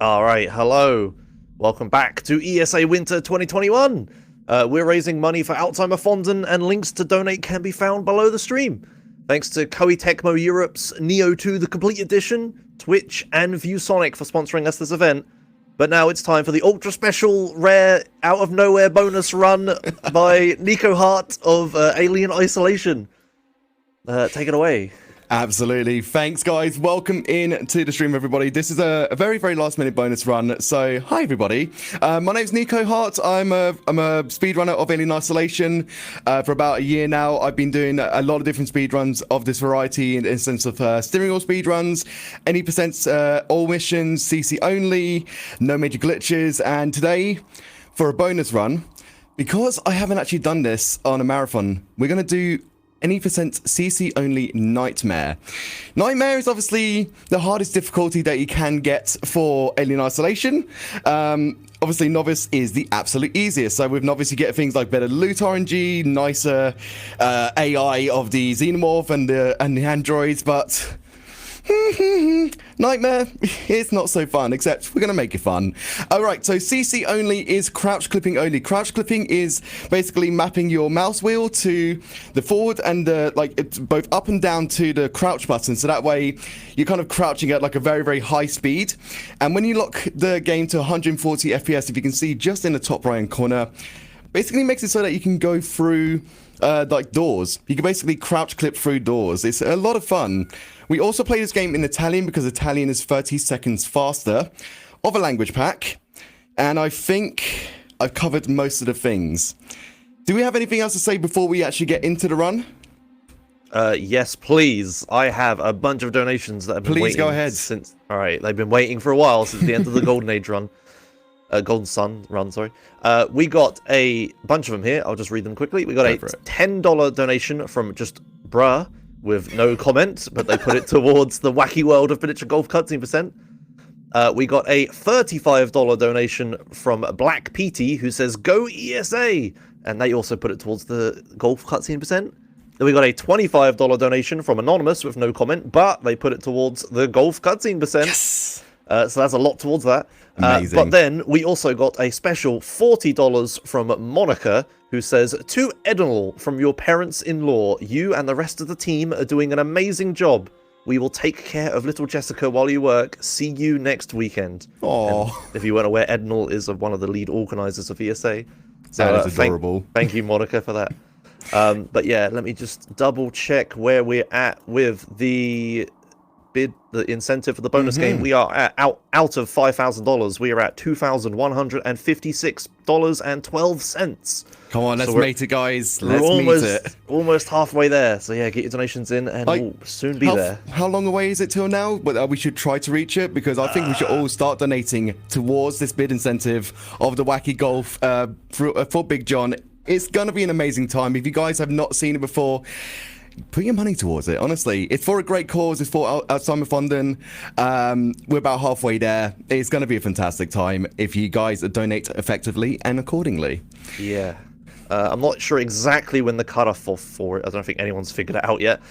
All right, hello. Welcome back to ESA Winter 2021. We're raising money for Alzheimer Fonden, and links to donate can be found below the stream. Thanks to Koei Tecmo Europe's Neo 2 The Complete Edition, Twitch, and ViewSonic for sponsoring us this event. But now it's time for the ultra special, rare, out of nowhere bonus run by Nikoheart of Alien Isolation. Take it away. Absolutely. Thanks, guys. Welcome in to the stream, everybody. This is a very, very last-minute bonus run. So, hi, everybody. My name's Nikoheart. I'm a speedrunner of Alien Isolation for about a year now. I've been doing a lot of different speedruns of this variety in the sense of steering wheel speedruns, any percent all missions, CC only, no major glitches. And today, for a bonus run, because I haven't actually done this on a marathon, we're going to do any percent CC only Nightmare. Nightmare is obviously the hardest difficulty that you can get for Alien Isolation. Obviously, Novice is the absolute easiest. So with Novice, you get things like better loot RNG, nicer AI of the Xenomorph and the androids, but Nightmare, it's not so fun, except we're going to make it fun. Alright, so CC only is crouch clipping only. Crouch clipping is basically mapping your mouse wheel to the forward and it's both up and down to the crouch button, so that way you're kind of crouching at like a very, very high speed. And when you lock the game to 140 FPS, if you can see just in the top right hand corner, basically makes it so that you can go through like doors. You can basically crouch clip through doors. It's a lot of fun. We also play this game in Italian because Italian is 30 seconds faster of a language pack. And I think I've covered most of the things. Do we have anything else to say before we actually get into the run? Yes, please. I have a bunch of donations that have been waiting. Please go ahead. Since, all right, they've been waiting for a while since the end of the Golden Age run. Golden Sun run, sorry. We got a bunch of them here. I'll just read them quickly. We got a $10 donation from just bruh with no comment, but they put it towards the wacky world of miniature golf cutscene percent. We got a $35 donation from Black Petey, who says, "Go ESA!" And they also put it towards the golf cutscene percent. Then we got a $25 donation from Anonymous with no comment, but they put it towards the golf cutscene percent. Yes! So that's a lot towards that. Amazing. But then we also got a special $40 from Monica, who says, "To Edinal, from your parents-in-law, you and the rest of the team are doing an amazing job. We will take care of little Jessica while you work. See you next weekend." Oh, if you weren't aware, Edinal is one of the lead organisers of ESA. So, that is adorable. Thank you, Monica, for that. But yeah, let me just double check where we're at with the incentive for the bonus game. We are out of $5,000. We are at $2,156.12. Come on, let's mate it, guys. Let's meet it. Almost halfway there. So yeah, get your donations in, and we'll soon be there. How long away is it till now? But we should try to reach it, because I think we should all start donating towards this bid incentive of the Wacky Golf for Big John. It's gonna be an amazing time. If you guys have not seen it before, put your money towards it, honestly. It's for a great cause. It's for Alzheimer Fonden. We're about halfway there. It's going to be a fantastic time if you guys donate effectively and accordingly. Yeah. I'm not sure exactly when the cutoff for it. I don't think anyone's figured it out yet.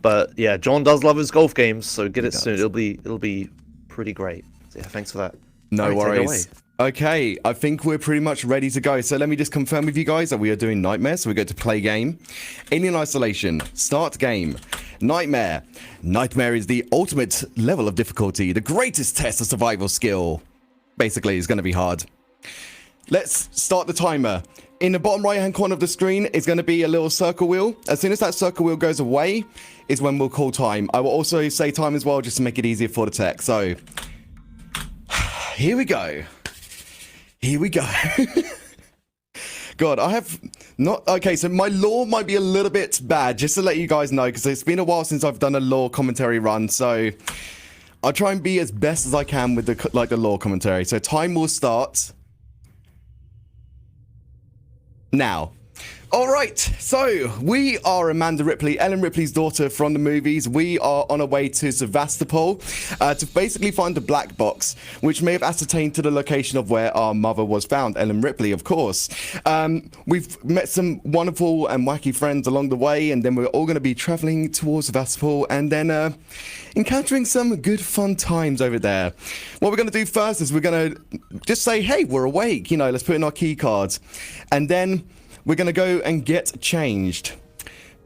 But yeah, John does love his golf games, so get it soon. It'll be pretty great. So yeah, thanks for that. No worries. Okay, I think we're pretty much ready to go. So let me just confirm with you guys that we are doing Nightmare. So we go to play game. Alien Isolation. Start game. Nightmare. Nightmare is the ultimate level of difficulty. The greatest test of survival skill. Basically, it's going to be hard. Let's start the timer. In the bottom right-hand corner of the screen is going to be a little circle wheel. As soon as that circle wheel goes away is when we'll call time. I will also say time as well, just to make it easier for the tech. So, here we go. Here we go. God, I have not... Okay, so my lore might be a little bit bad, just to let you guys know, because it's been a while since I've done a lore commentary run, so I'll try and be as best as I can with the lore commentary. So time will start now. All right, so we are Amanda Ripley, Ellen Ripley's daughter from the movies. We are on our way to Sevastopol to basically find a black box, which may have ascertained to the location of where our mother was found, Ellen Ripley, of course. We've met some wonderful and wacky friends along the way, and then we're all going to be traveling towards Sevastopol and then encountering some good fun times over there. What we're going to do first is we're going to just say, hey, we're awake, you know, let's put in our key cards. And then we're going to go and get changed.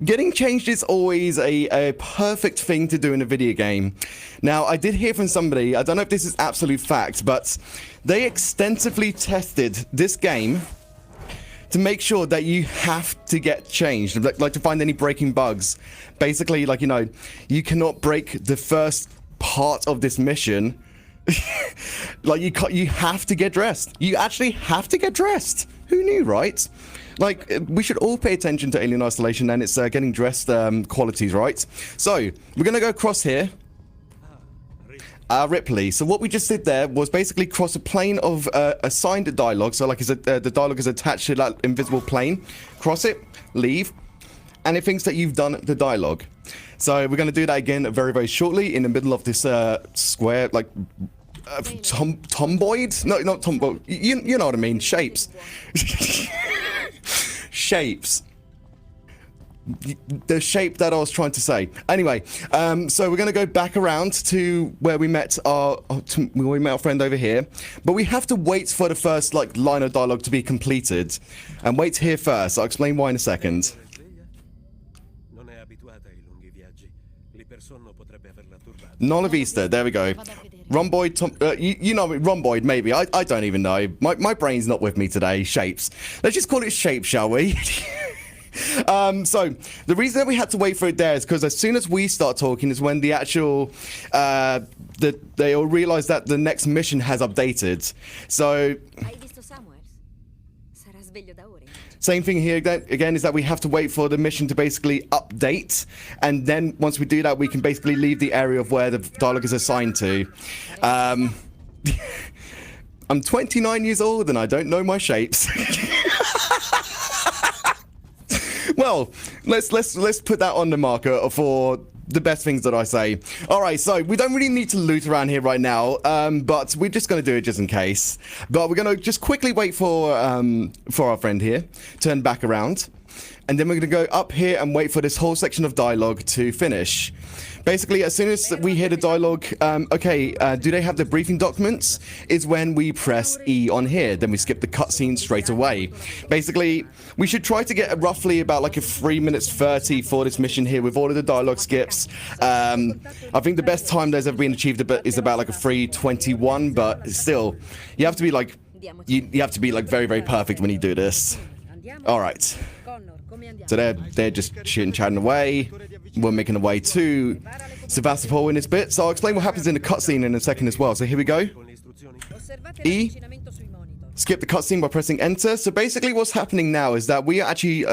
Getting changed is always a perfect thing to do in a video game. Now, I did hear from somebody, I don't know if this is absolute fact, but they extensively tested this game to make sure that you have to get changed, like to find any breaking bugs. Basically, like, you know, you cannot break the first part of this mission. Like, you have to get dressed. You actually have to get dressed. Who knew, right? Like, we should all pay attention to Alien Isolation and its getting dressed qualities, right? So, we're going to go across here. Ripley. So what we just did there was basically cross a plane of assigned dialogue. So, like, the dialogue is attached to that invisible plane. Cross it, leave, and it thinks that you've done the dialogue. So, we're going to do that again very, very shortly in the middle of this square, like, tomboid? No, not tomboid. You know what I mean. Shapes. Shapes. The shape that I was trying to say. Anyway, so we're going to go back around to where we met our friend over here, but we have to wait for the first like line of dialogue to be completed, and wait here first. I'll explain why in a second. Nola Vista, there we go. Rhomboid, you know, rhomboid, maybe. I don't even know. My brain's not with me today. Shapes. Let's just call it shapes, shall we? So, the reason that we had to wait for it there is because as soon as we start talking is when the actual, they all realize that the next mission has updated. So, same thing here again is that we have to wait for the mission to basically update, and then once we do that, we can basically leave the area of where the dialogue is assigned to. I'm 29 years old and I don't know my shapes. Well, let's put that on the marker for the best things that I say. Alright, so we don't really need to loot around here right now, but we're just going to do it just in case. But we're going to just quickly wait for our friend here, turn back around, and then we're going to go up here and wait for this whole section of dialogue to finish. Basically, as soon as we hear the dialogue, do they have the briefing documents, is when we press E on here. Then we skip the cutscene straight away. Basically, we should try to get roughly about like a 3 minutes 30 for this mission here with all of the dialogue skips. I think the best time there's ever been achieved is about like a 3:21, but still, you have to be like, you have to be like very, very perfect when you do this. All right. So they're just chatting away. We're making our way to Sevastopol in this bit. So I'll explain what happens in the cutscene in a second as well. So here we go. E. Skip the cutscene by pressing enter. So basically what's happening now is that we are actually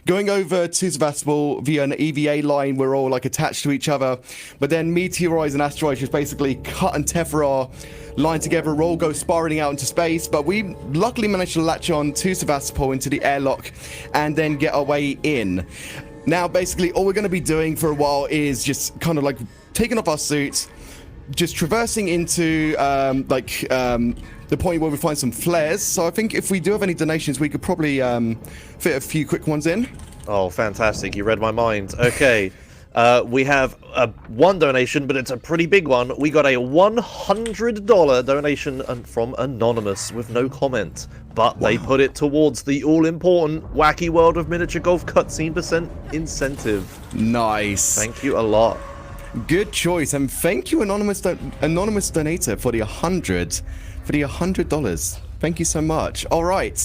going over to Sevastopol via an EVA line. We're all like attached to each other. But then meteoroids and asteroids just basically cut and tether our line together. We'll all go spiraling out into space. But we luckily managed to latch on to Sevastopol into the airlock and then get our way in. Now, basically, all we're going to be doing for a while is just kind of like taking off our suits, just traversing into the point where we find some flares. So I think if we do have any donations, we could probably fit a few quick ones in. Oh, fantastic. You read my mind. Okay. We have one donation, but it's a pretty big one. We got a $100 donation from Anonymous with no comment. But they put it towards the all-important Wacky World of Miniature Golf cutscene % incentive. Nice. Thank you a lot. Good choice. And thank you, Anonymous donator, for the $100. Thank you so much. All right.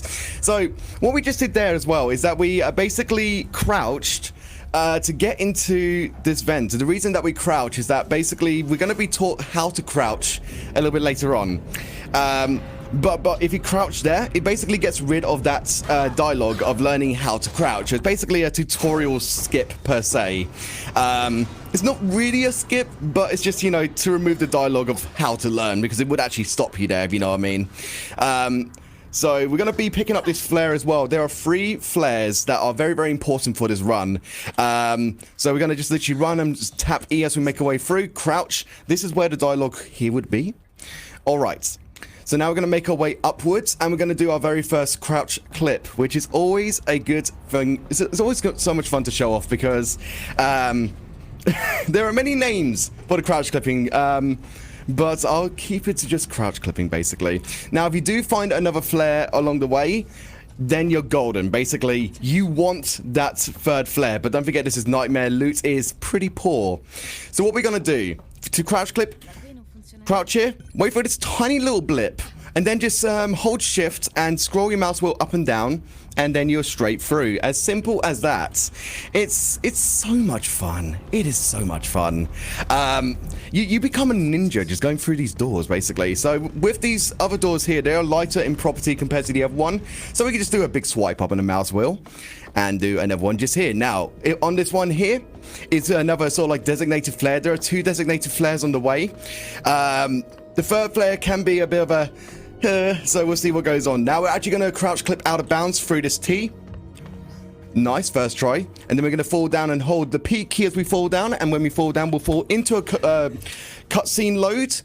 So what we just did there as well is that we basically crouched to get into this vent. The reason that we crouch is that basically we're going to be taught how to crouch a little bit later on. But if you crouch there, it basically gets rid of that dialogue of learning how to crouch. It's basically a tutorial skip per se. It's not really a skip, but it's just, you know, to remove the dialogue of how to learn, because it would actually stop you there, if you know what I mean. So we're going to be picking up this flare as well. There are 3 flares that are very, very important for this run. So we're going to just literally run and just tap E as we make our way through. Crouch. This is where the dialogue here would be. All right. So now we're going to make our way upwards, and we're going to do our very first crouch clip, which is always a good thing. It's always got so much fun to show off because there are many names for the crouch clipping. But I'll keep it to just crouch clipping, basically. Now, if you do find another flare along the way, then you're golden. Basically, you want that 3rd flare. But don't forget, this is Nightmare. Loot is pretty poor. So what we're going to do, to crouch clip, crouch here, wait for this tiny little blip, and then just hold shift and scroll your mouse wheel up and down, and then you're straight through. As simple as that. It's so much fun. It is so much fun. You become a ninja just going through these doors, basically. So with these other doors here, they are lighter in property compared to the other one. So we can just do a big swipe up on the mouse wheel and do another one just here. Now, on this one here, it's another sort of like designated flare. There are 2 designated flares on the way. The 3rd flare can be a bit of a... so we'll see what goes on. Now we're actually going to crouch clip out of bounds through this T. Nice, first try. And then we're going to fall down and hold the P key as we fall down. And when we fall down, we'll fall into a cutscene load.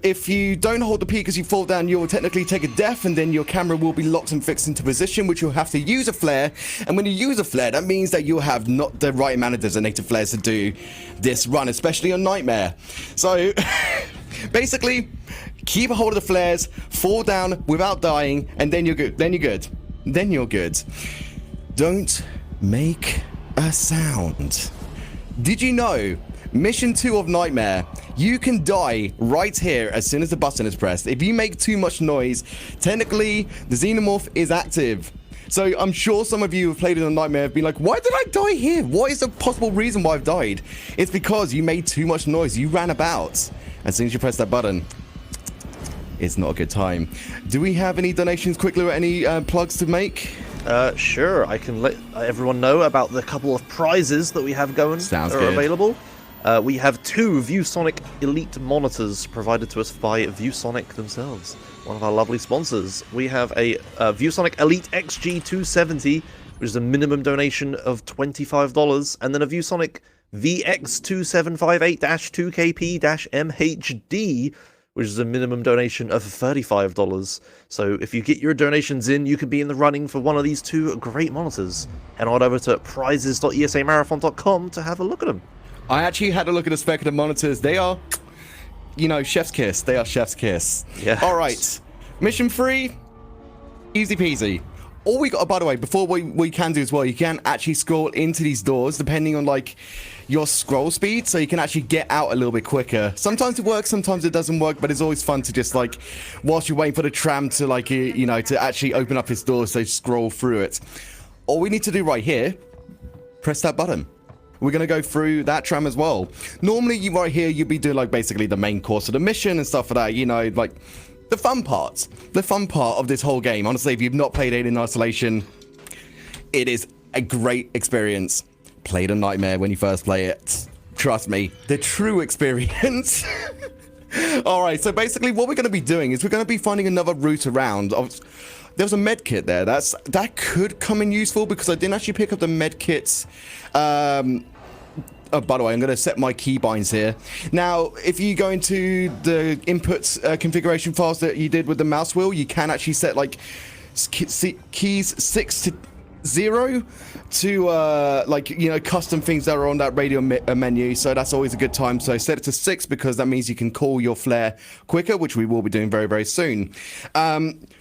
If you don't hold the P because you fall down, you will technically take a death, and then your camera will be locked and fixed into position, which you'll have to use a flare. And when you use a flare, that means that you'll have not the right amount of designated flares to do this run, especially on Nightmare. So basically, keep a hold of the flares, fall down without dying, and then you're good. Then you're good. Then you're good. Don't make a sound. Did you know, Mission 2 of Nightmare, you can die right here as soon as the button is pressed. If you make too much noise, technically, the Xenomorph is active. So I'm sure some of you who have played it on Nightmare have been like, why did I die here? What is the possible reason why I've died? It's because you made too much noise. You ran about. As soon as you press that button, it's not a good time. Do we have any donations quickly or any plugs to make? Sure. I can let everyone know about the couple of prizes that we have going. Sounds that are good. Available. We have 2 ViewSonic Elite monitors provided to us by ViewSonic themselves, one of our lovely sponsors. We have a ViewSonic Elite XG270, which is a minimum donation of $25, and then a ViewSonic VX2758-2KP-MHD, which is a minimum donation of $35. So if you get your donations in, you can be in the running for one of these 2 great monitors. Head on over to prizes.esamarathon.com to have a look at them. I actually had a look at the spec of the monitors. They are, you know, chef's kiss. They are chef's kiss. Yeah. All right. Mission 3, easy peasy. All we got, by the way, before we can do as well, you can actually scroll into these doors depending on like your scroll speed, so you can actually get out a little bit quicker. Sometimes it works, sometimes it doesn't work, but it's always fun to just like, whilst you're waiting for the tram to like, you know, to actually open up its doors, so scroll through it. All we need to do right here, press that button. We're going to go through that tram as well. Normally, you right here, you'd be doing like basically the main course of the mission and stuff like that, you know, like the fun part of this whole game. Honestly, if you've not played Alien Isolation, it is a great experience. Play the Nightmare when you first play it. Trust me, the true experience. All right, so basically what we're going to be doing is we're going to be finding another route around. There's a med kit there. That could come in useful because I didn't actually pick up the med kits. Oh, by the way, I'm going to set my keybinds here. Now, if you go into the input configuration files that you did with the mouse wheel, you can actually set like keys 6 to 0 to like, you know, custom things that are on that radio menu. So that's always a good time. So set it to 6 because that means you can call your flare quicker, which we will be doing very, very soon.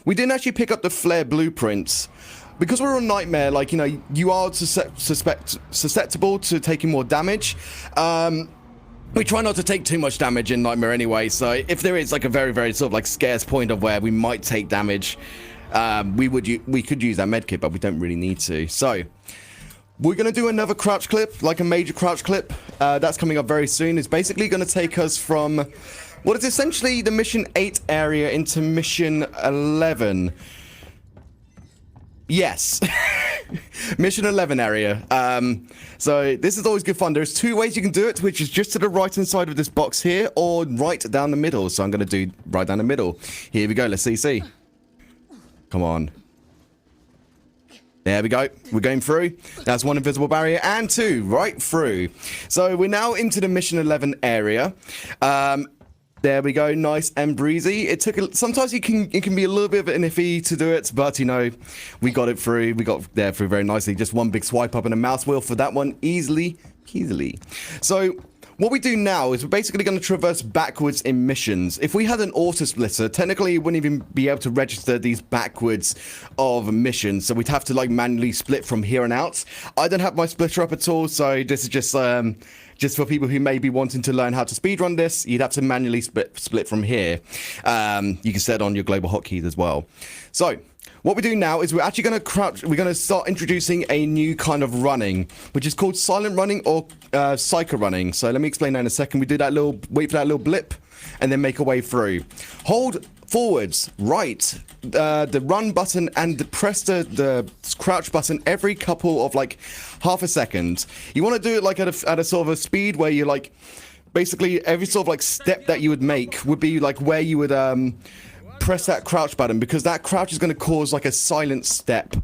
We didn't actually pick up the flare blueprints. Because we're on Nightmare, like, you know, you are susceptible to taking more damage. We try not to take too much damage in Nightmare anyway, so if there is like a very, very sort of like scarce point of where we might take damage, we could use that medkit, but we don't really need to. So we're going to do another crouch clip, like a major crouch clip. That's coming up very soon. It's basically going to take us from what is essentially the Mission 8 area into Mission 11. Yes. Mission 11 area. So this is always good fun. There's 2 ways you can do it, which is just to the right hand side of this box here or right down the middle. So I'm going to do right down the middle. Here we go. Let's see. Come on. There we go. We're going through. That's 1 invisible barrier and 2 right through. So we're now into the mission 11 area. There we go. Nice and breezy. It took sometimes it can be a little bit of an iffy to do it, but you know, we got it through. We got there through very nicely. Just one big swipe up and a mouse wheel for that one, easily. So what we do now is we're basically going to traverse backwards in missions. If we had an auto splitter, technically it wouldn't even be able to register these backwards of missions. So we'd have to like manually split from here on out. I don't have my splitter up at all, so this is just for people who may be wanting to learn how to speedrun this. You'd have to manually split from here. You can set on your global hotkeys as well. So what we do now is we're actually going to crouch. We're going to start introducing a new kind of running, which is called silent running or psycho running. So let me explain that in a second. We do that wait for that little blip, and then make our way through. Hold forwards, right, the run button, and press the crouch button every couple of like half a second. You want to do it like at a sort of a speed where you like basically every sort of like step that you would make would be like where you would press that crouch button, because that crouch is going to cause like a silent step,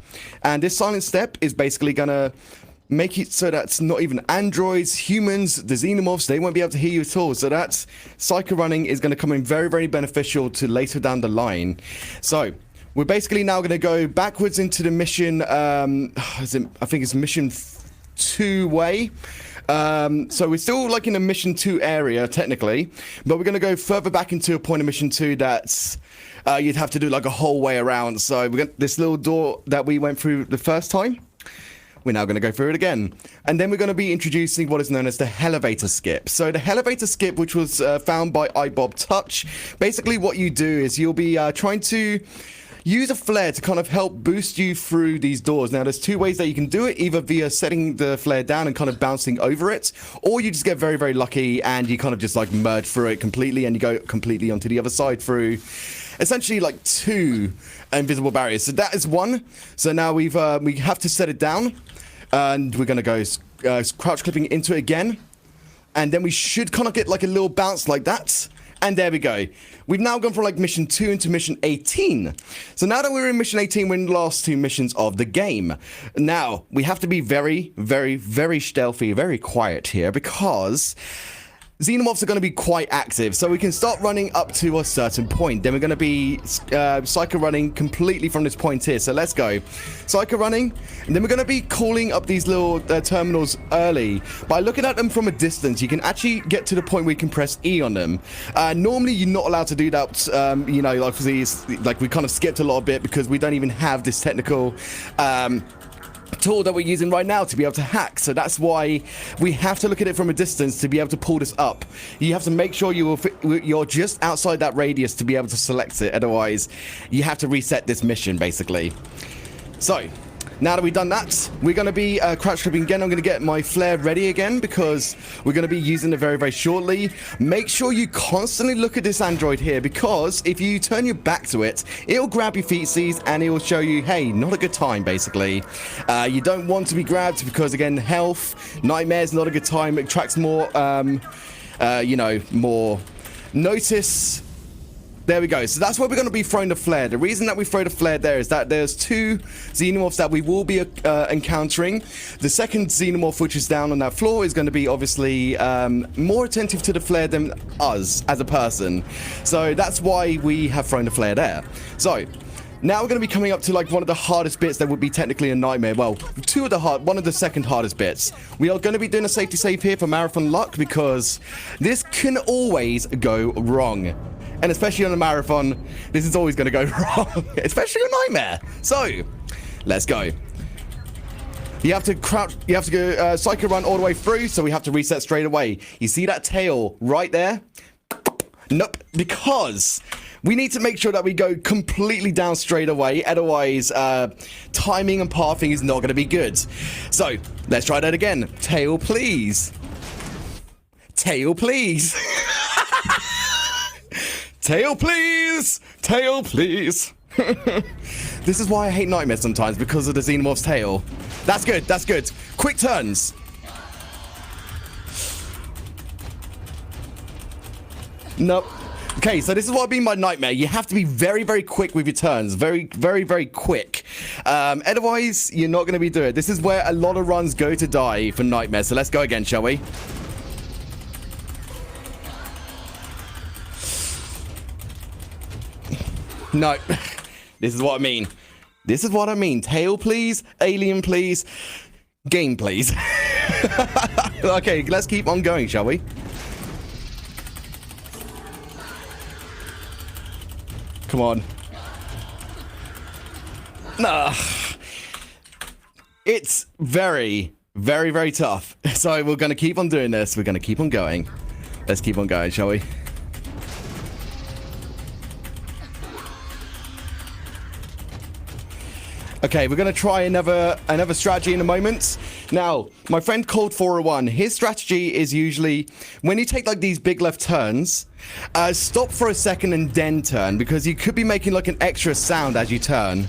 and this silent step is basically going to make it so that's not even androids, humans, the xenomorphs, they won't be able to hear you at all. So that psycho running is going to come in very, very beneficial to later down the line. So we're basically now going to go backwards into the mission. I think it's mission 2 way. So we're still like in a mission 2 area technically, but we're going to go further back into a point of mission 2 that's you'd have to do like a whole way around. So we got this little door that we went through the first time. We're now going to go through it again. And then we're going to be introducing what is known as the elevator skip. So the elevator skip, which was found by iBob Touch, basically what you do is you'll be trying to use a flare to kind of help boost you through these doors. Now, there's 2 ways that you can do it, either via setting the flare down and kind of bouncing over it, or you just get very, very lucky and you kind of just like merge through it completely and you go completely onto the other side through essentially like 2 invisible barriers. So that is 1. So now we have to set it down, and we're going to go crouch clipping into it again, and then we should kind of get like a little bounce like that. And there we go. We've now gone from like mission 2 into mission 18. So now that we're in mission 18, we're in the last 2 missions of the game. Now, we have to be very, very, very stealthy, very quiet here, because xenomorphs are going to be quite active. So we can start running up to a certain point. Then we're going to be psycho running completely from this point here. So let's go. Psycho running. And then we're going to be calling up these little terminals early. By looking at them from a distance, you can actually get to the point where you can press E on them. Normally, you're not allowed to do that. You know, obviously, like we kind of skipped a lot of it because we don't even have this technical tool that we're using right now to be able to hack. So that's why we have to look at it from a distance to be able to pull this up. You have to make sure you're just outside that radius to be able to select it. Otherwise, you have to reset this mission, basically. So now that we've done that, we're going to be crouch clipping again. I'm going to get my flare ready again because we're going to be using it very, very shortly. Make sure you constantly look at this android here, because if you turn your back to it, it'll grab your feces and it will show you, hey, not a good time, basically. You don't want to be grabbed because, again, health, nightmares, not a good time. It attracts more, you know, more notice. There we go. So that's why we're going to be throwing the flare. The reason that we throw the flare there is that there's 2 xenomorphs that we will be encountering. The second xenomorph, which is down on that floor, is going to be obviously more attentive to the flare than us as a person. So that's why we have thrown the flare there. So now we're going to be coming up to like one of the hardest bits that would be technically a nightmare. Well, one of the second hardest bits. We are going to be doing a safety save here for marathon luck, because this can always go wrong. And especially on a marathon, this is always going to go wrong, especially a nightmare. So, let's go. You have to crouch, you have to go psycho run all the way through, so we have to reset straight away. You see that tail right there? Nope, because we need to make sure that we go completely down straight away. Otherwise, timing and pathing is not going to be good. So, let's try that again. Tail, please. Tail, please. Tail, please! Tail, please! This is why I hate nightmares sometimes, because of the xenomorph's tail. That's good, that's good. Quick turns. Nope. Okay, so this is what I mean by nightmare. You have to be very, very quick with your turns. Very, very, very quick. Otherwise, you're not going to be doing it. This is where a lot of runs go to die for nightmare. So let's go again, shall we? No. This is what I mean. This is what I mean. Tail, please. Alien, please. Game, please. Okay, let's keep on going, shall we? Come on. Nah. It's very, very, very tough. So we're going to keep on doing this. We're going to keep on going. Let's keep on going, shall we? Okay, we're going to try another strategy in a moment. Now, my friend Cold401, his strategy is usually when you take like these big left turns, stop for a second and then turn, because you could be making like an extra sound as you turn.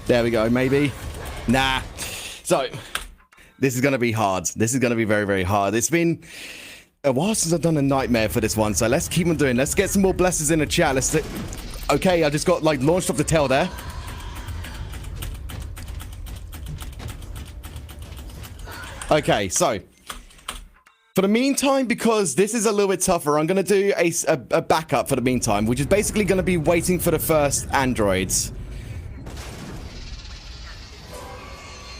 There we go, maybe. Nah. So, this is going to be hard. This is going to be very, very hard. It's been a while since I've done a nightmare for this one, so let's keep on doing. Let's get some more blessings in the chat. Let's do... Okay, I just got like launched off the tail there. Okay, so for the meantime, because this is a little bit tougher, I'm going to do a backup for the meantime, which is basically going to be waiting for the first androids.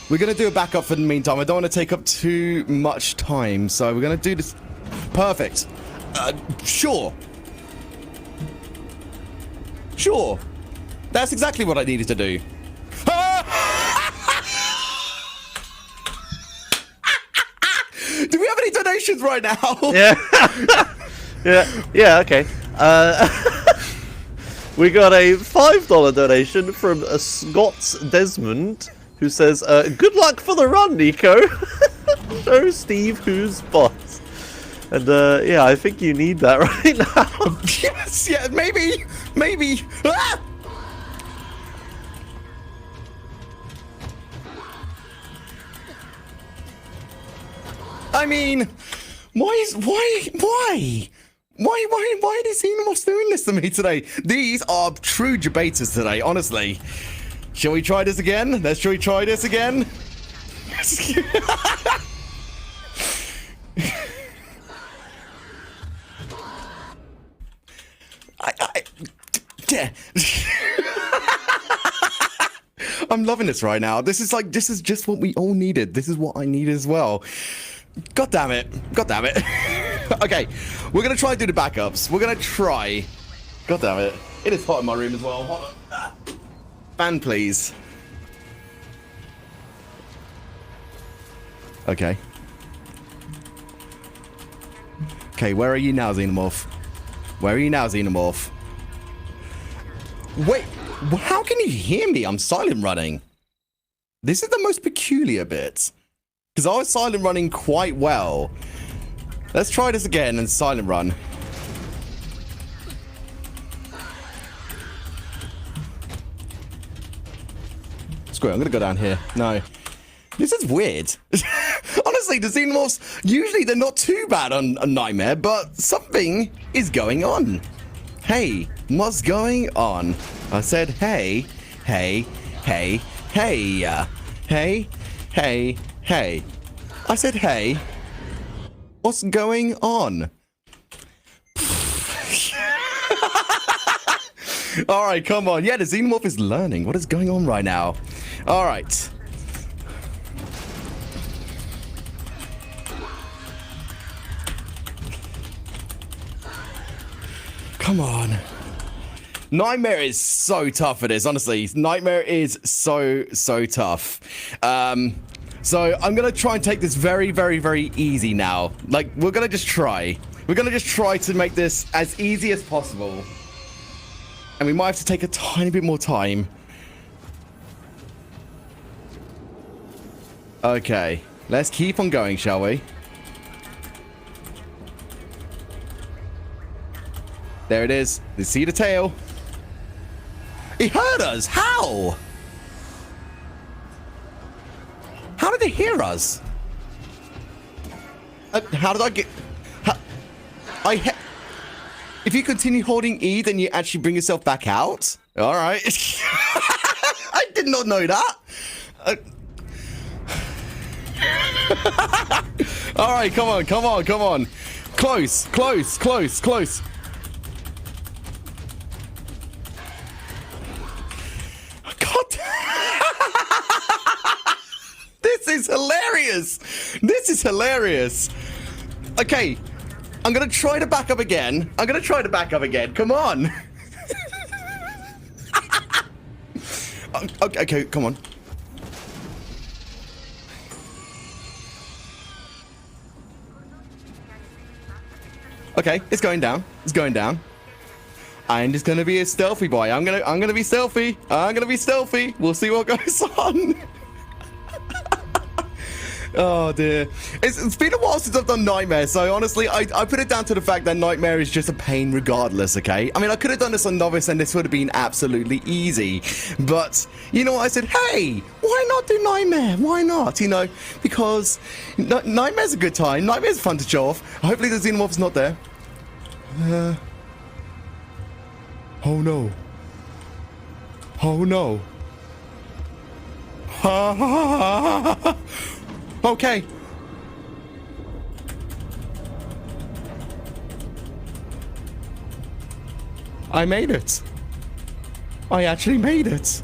We're going to do a backup for the meantime. I don't want to take up too much time, so we're going to do this. Perfect. Sure. Sure. That's exactly what I needed to do. Do we have any donations right now? Yeah. Yeah, okay. We got a $5 donation from Scott Desmond, who says, good luck for the run, Nico. Show Steve who's boss. And, yeah, I think you need that right now. Yes, yeah, maybe. Ah! I mean, why is Xenomorph doing this to me today? These are true debaters today, honestly. Shall we try this again? Shall we try this again? I'm loving this right now. This is just what we all needed. This is what I needed as well. God damn it. Okay, we're gonna try and do the backups. We're gonna try. God damn it. It is hot in my room as well. Hold on. Fan, please. Okay. Okay, where are you now, Xenomorph? Where are you now, Xenomorph? Wait, how can you hear me? I'm silent running. This is the most peculiar bit. Because I was silent running quite well. Let's try this again and silent run. Screw it, I'm gonna go down here. No. This is weird. Honestly, the Xenomorphs, usually they're not too bad on a nightmare, but something is going on. Hey, what's going on? I said, hey. Hey. I said, hey. What's going on? All right, come on. Yeah, the Xenomorph is learning. What is going on right now? All right. Come on. Nightmare is so tough for this, honestly. Nightmare is so tough. So I'm going to try and take this very, very, very easy now. Like, we're going to just try. We're going to just try to make this as easy as possible. And we might have to take a tiny bit more time. Okay. Let's keep on going, shall we? There it is. You see the tail? He heard us! How? How did they hear us? How did I get... If you continue holding E, then you actually bring yourself back out? All right. I did not know that. All right, come on. Close. God. This is hilarious. Okay, I'm gonna try to back up again. Come on. Okay, come on. Okay, it's going down. I'm just gonna be a stealthy boy. I'm gonna be stealthy. We'll see what goes on. Oh dear. It's been a while since I've done Nightmare, so honestly, I put it down to the fact that Nightmare is just a pain regardless, okay? I mean, I could have done this on Novice and this would have been absolutely easy. But, you know what, I said, hey, why not do Nightmare? Why not? You know, because Nightmare's a good time. Nightmare's fun to show off. Hopefully the Xenomorph's not there. Oh no. Okay. I made it. I actually made it.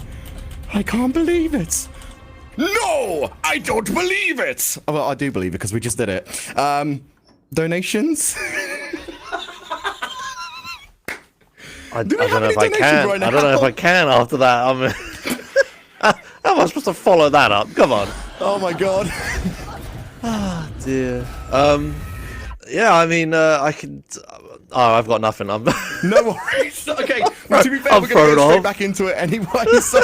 I can't believe it. No! I don't believe it! Oh, well, I do believe it because we just did it. Donations? I don't know if I can. Right, I don't know if I can after that. I mean, how am I supposed to follow that up? Come on. Oh my god. Ah, dear. Yeah, I mean, I can. Oh, I've got nothing. I'm. No worries. Okay. Well, to be fair, we're gonna go straight back into it anyway. So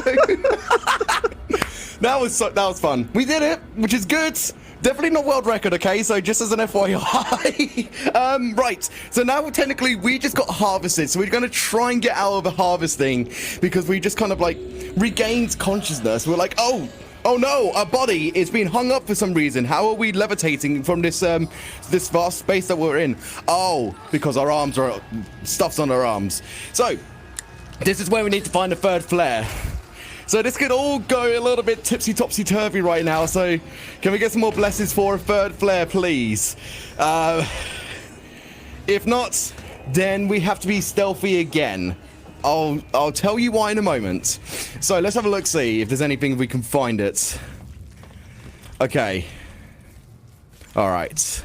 that was fun. We did it, which is good. Definitely not world record, okay? So just as an FYI. Right. So now technically we just got harvested. So we're going to try and get out of the harvesting because we just kind of like regained consciousness. We're like, oh no, our body is being hung up for some reason. How are we levitating from this this vast space that we're in? Oh, because our arms are stuff's on our arms. So this is where we need to find a third flare. So this could all go a little bit topsy-turvy right now. So can we get some more blessings for a third flare, please? If not, then we have to be stealthy again. I'll tell you why in a moment. So let's have a look, see if there's anything we can find it. Okay. All right.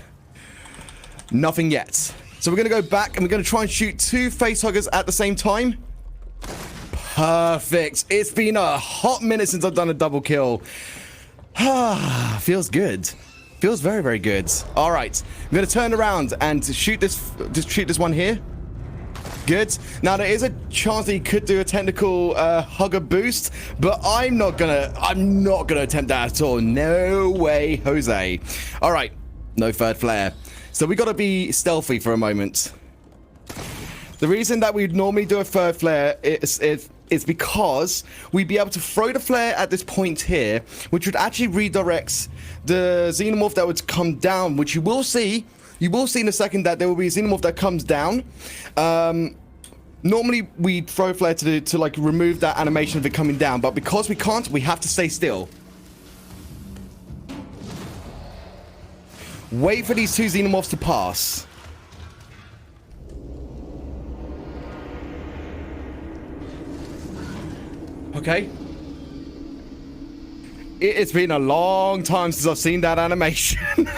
Nothing yet. So we're going to go back and we're going to try and shoot 2 facehuggers at the same time. Perfect. It's been a hot minute since I've done a double kill. Feels good. Feels very, very good. All right. I'm going to turn around and shoot this one here. Good. Now there is a chance that he could do a technical hugger boost, but I'm not gonna attempt that at all. No way, Jose. All right. No third flare. So we got to be stealthy for a moment. The reason that we'd normally do a third flare is because we'd be able to throw the flare at this point here, which would actually redirect the Xenomorph that would come down, which you will see. You will see in a second that there will be a Xenomorph that comes down. Normally we throw a flare to like remove that animation of it coming down, but because we can't, we have to stay still. Wait for these 2 Xenomorphs to pass. Okay. It's been a long time since I've seen that animation.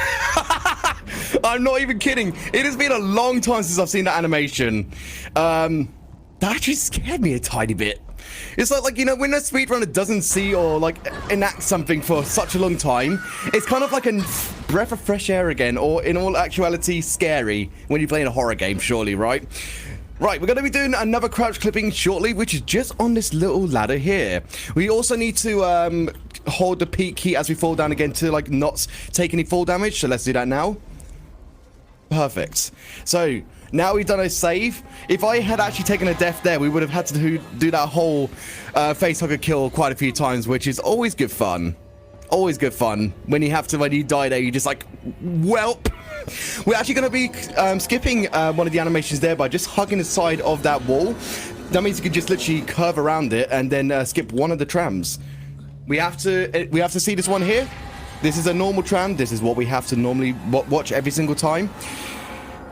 I'm not even kidding. It has been a long time since I've seen that animation. That actually scared me a tiny bit. It's like you know, when a speedrunner doesn't see or like enact something for such a long time, it's kind of like a breath of fresh air again, or in all actuality, scary when you're playing a horror game, surely, right? Right, we're going to be doing another crouch clipping shortly, which is just on this little ladder here. We also need to hold the peak key as we fall down again to like not take any fall damage. So let's do that now. Perfect. So now we've done a save. If I had actually taken a death there, we would have had to do that whole facehugger kill quite a few times, which is always good fun. Always good fun. When you die there, you're just like, welp. We're actually going to be skipping one of the animations there by just hugging the side of that wall. That means you can just literally curve around it and then skip one of the trams. We have to see this one here. This is a normal tram. This is what we have to normally watch every single time.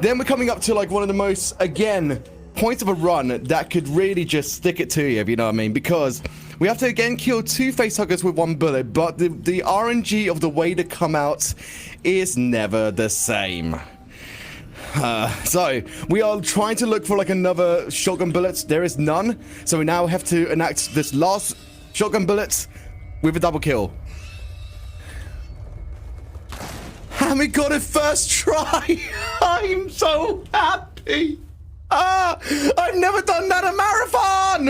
Then we're coming up to like one of the most, again, points of a run that could really just stick it to you, if you know what I mean, because we have to again kill 2 facehuggers with 1 bullet, but the RNG of the way to come out is never the same. So we are trying to look for like another shotgun bullet. There is none, so we now have to enact this last shotgun bullet with a double kill. And we got it first try. I'm so happy. I've never done that in a marathon.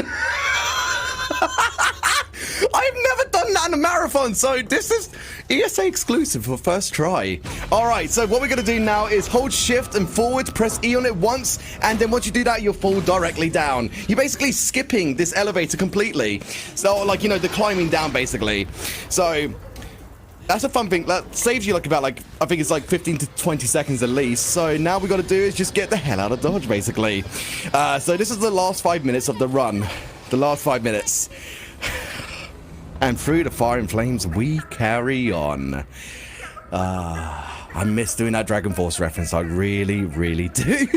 I've never done that in a marathon, so this is ESA exclusive for first try. All right, so what we're going to do now is hold shift and forward, press E on it once, and then once you do that, you'll fall directly down. You're basically skipping this elevator completely. So, like, you know, the climbing down, basically. So that's a fun thing. That saves you like I think it's like 15 to 20 seconds at least. So now we got to do is just get the hell out of Dodge, basically. So this is the last 5 minutes of the run. The last 5 minutes. And through the fire and flames, we carry on. I miss doing that Dragon Force reference. I really, really do.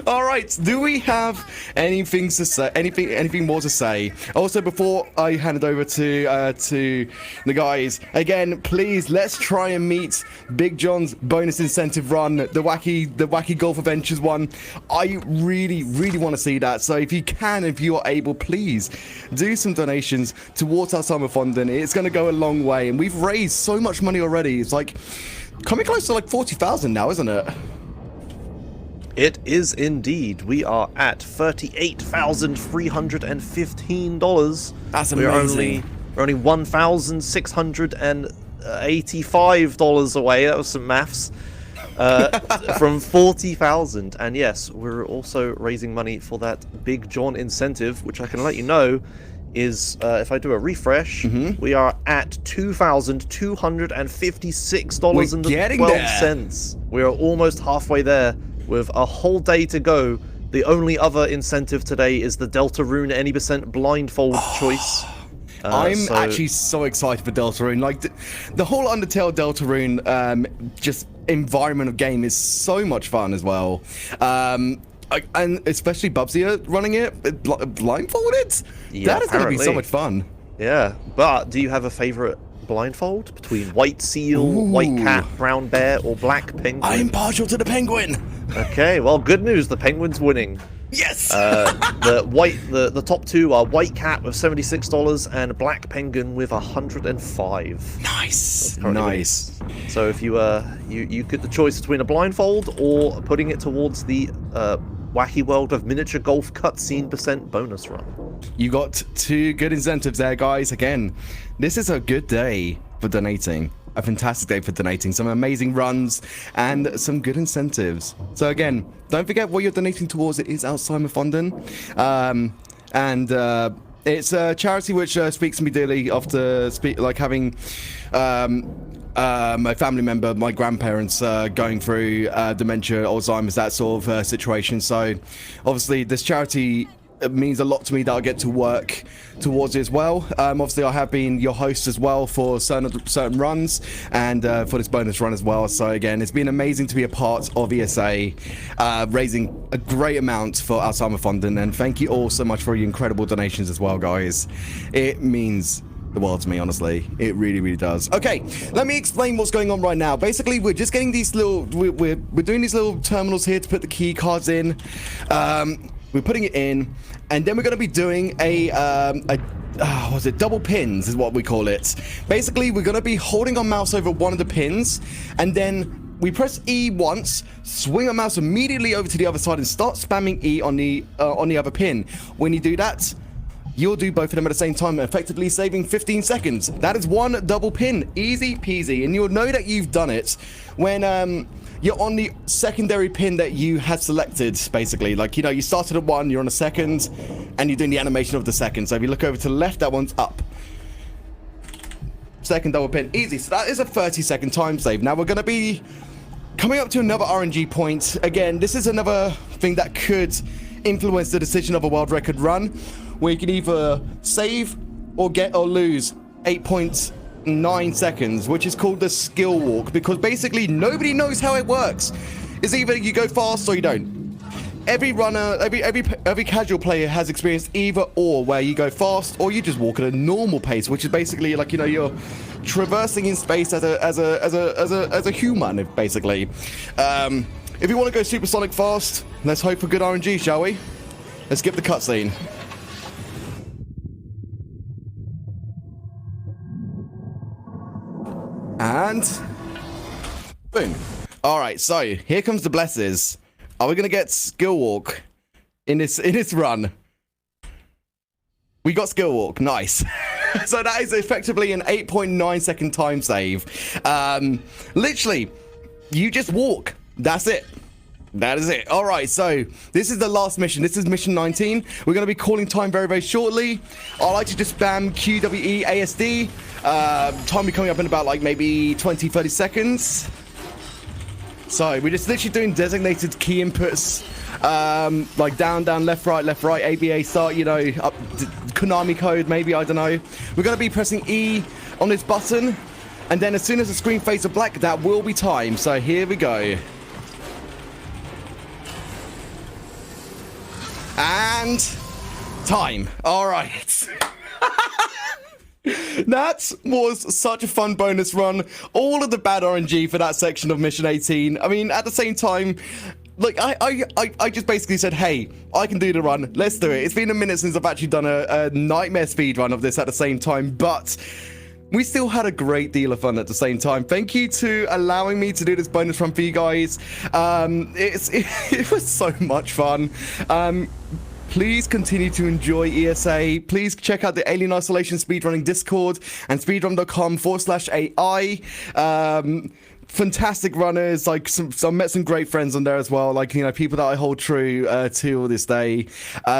All right, do we have anything to say? Anything more to say? Also, before I hand it over to the guys, again, please let's try and meet Big John's bonus incentive run, the wacky golf adventures one. I really, really want to see that. So if you can, if you are able, please do some donations towards our summer funding. It's going to go a long way, and we've raised so much money already. It's like coming close to like 40,000 now, isn't it? It is indeed. We are at $38,315. That's amazing. We're only $1,685 away. That was some maths. From 40,000. And yes, we're also raising money for that Big John incentive, which I can let you know is, if I do a refresh, we are at $2,256.12. We are almost halfway there. With a whole day to go, the only other incentive today is the Deltarune any percent blindfold choice. I'm actually so excited for Deltarune. Like the whole Undertale Deltarune just environment of game is so much fun as well. And especially Bubsy running it blindfolded. Yeah, that is going to be so much fun. Yeah, but do you have a favorite blindfold between white seal, white cat, brown bear, or black penguin? I'm partial to the penguin. Okay, well, good news. The penguin's winning. Yes. The top two are white cat with $76 and black penguin with $105. Nice. Nice. Winning. So if you get the choice between a blindfold or putting it towards the Wacky World of Miniature Golf cutscene % bonus run. You got 2 good incentives there, guys. Again, this is a good day for donating. A fantastic day for donating. Some amazing runs and some good incentives. So again, don't forget what you're donating towards. It is Alzheimer funding. It's a charity which speaks to me daily after having my family member, my grandparents going through dementia, Alzheimer's, that sort of situation. So obviously this charity means a lot to me that I get to work towards it as well. Obviously I have been your host as well for certain runs and for this bonus run as well. So again, it's been amazing to be a part of ESA, raising a great amount for Alzheimer funding, and thank you all so much for your incredible donations as well, guys. It means the world to me, honestly. It really, really does. Okay, let me explain what's going on right now. Basically, we're just getting these little, we're doing these little terminals here to put the key cards in. We're putting it in, and then we're going to be doing double pins is what we call it. Basically, we're going to be holding our mouse over one of the pins, and then we press E once, swing our mouse immediately over to the other side, and start spamming E on the other pin. When you do that, you'll do both of them at the same time, effectively saving 15 seconds. That is one double pin. Easy peasy. And you'll know that you've done it when you're on the secondary pin that you had selected, basically. Like, you know, you started at 1, you're on a second, and you're doing the animation of the second. So if you look over to the left, that one's up. second double pin, easy. So that is a 30-second time save. Now we're going to be coming up to another RNG point. Again, this is another thing that could influence the decision of a world record run, where you can either save or get or lose 8.9 seconds, which is called the skill walk, because basically nobody knows how it works. It's either you go fast or you don't. Every runner, every casual player has experienced either or, where you go fast or you just walk at a normal pace, which is basically like, you know, you're traversing in space as a human, basically. If you want to go supersonic fast, let's hope for good RNG, shall we? Let's skip the cutscene. And boom. All right, so here comes the blesses. Are we gonna get skill walk in this run? We got skill walk, nice. So that is effectively an 8.9 second time save. Literally, you just walk. That's it. That is it. All right, so this is the last mission. This is mission 19. We're going to be calling time very, very shortly. I like to just spam QWE ASD. Time will be coming up in about like maybe 20, 30 seconds. So we're just literally doing designated key inputs, like down, left, right, ABA start, you know, up Konami code, maybe, I don't know. We're going to be pressing E on this button, and then as soon as the screen fades to black, that will be time. So here we go. And time. All right. That was such a fun bonus run. All of the bad RNG for that section of mission 18. I mean, at the same time, like, I just basically said, hey, I can do the run. Let's do it. It's been a minute since I've actually done a nightmare speed run of this at the same time, but we still had a great deal of fun at the same time. Thank you to allowing me to do this bonus run for you guys. It was so much fun. Please continue to enjoy ESA. Please check out the Alien Isolation Speedrunning Discord and speedrun.com/AI. Fantastic runners, like I met some great friends on there as well, like, you know, people that I hold true to this day.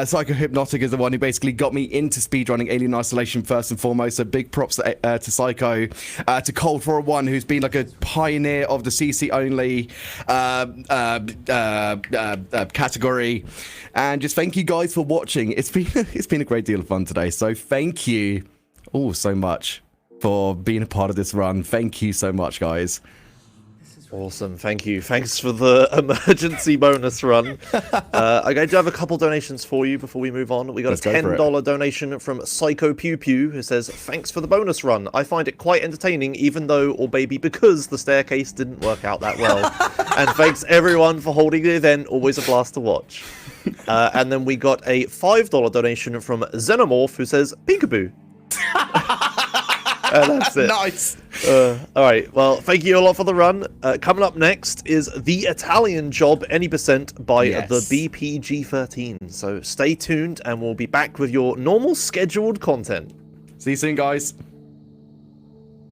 Psycho Hypnotic is the one who basically got me into speedrunning Alien Isolation first and foremost, so big props to Psycho, to Cold 401, who's been like a pioneer of the CC only category, and just thank you guys for watching. It's been a great deal of fun today, so thank you all so much for being a part of this run. Thank you so much, guys. Awesome, thank you. Thanks for the emergency bonus run. I'm going to have a couple donations for you before we move on. We got a $10 donation from Psycho Pew Pew, who says, thanks for the bonus run. I find it quite entertaining, even though, or maybe because, the staircase didn't work out that well. And thanks everyone for holding the event. Always a blast to watch. And then we got a $5 donation from Xenomorph, who says, peekaboo. That's it. Nice. All right. Well, thank you a lot for the run. Coming up next is The Italian Job, Any Percent by the BPG13. So stay tuned and we'll be back with your normal scheduled content. See you soon, guys.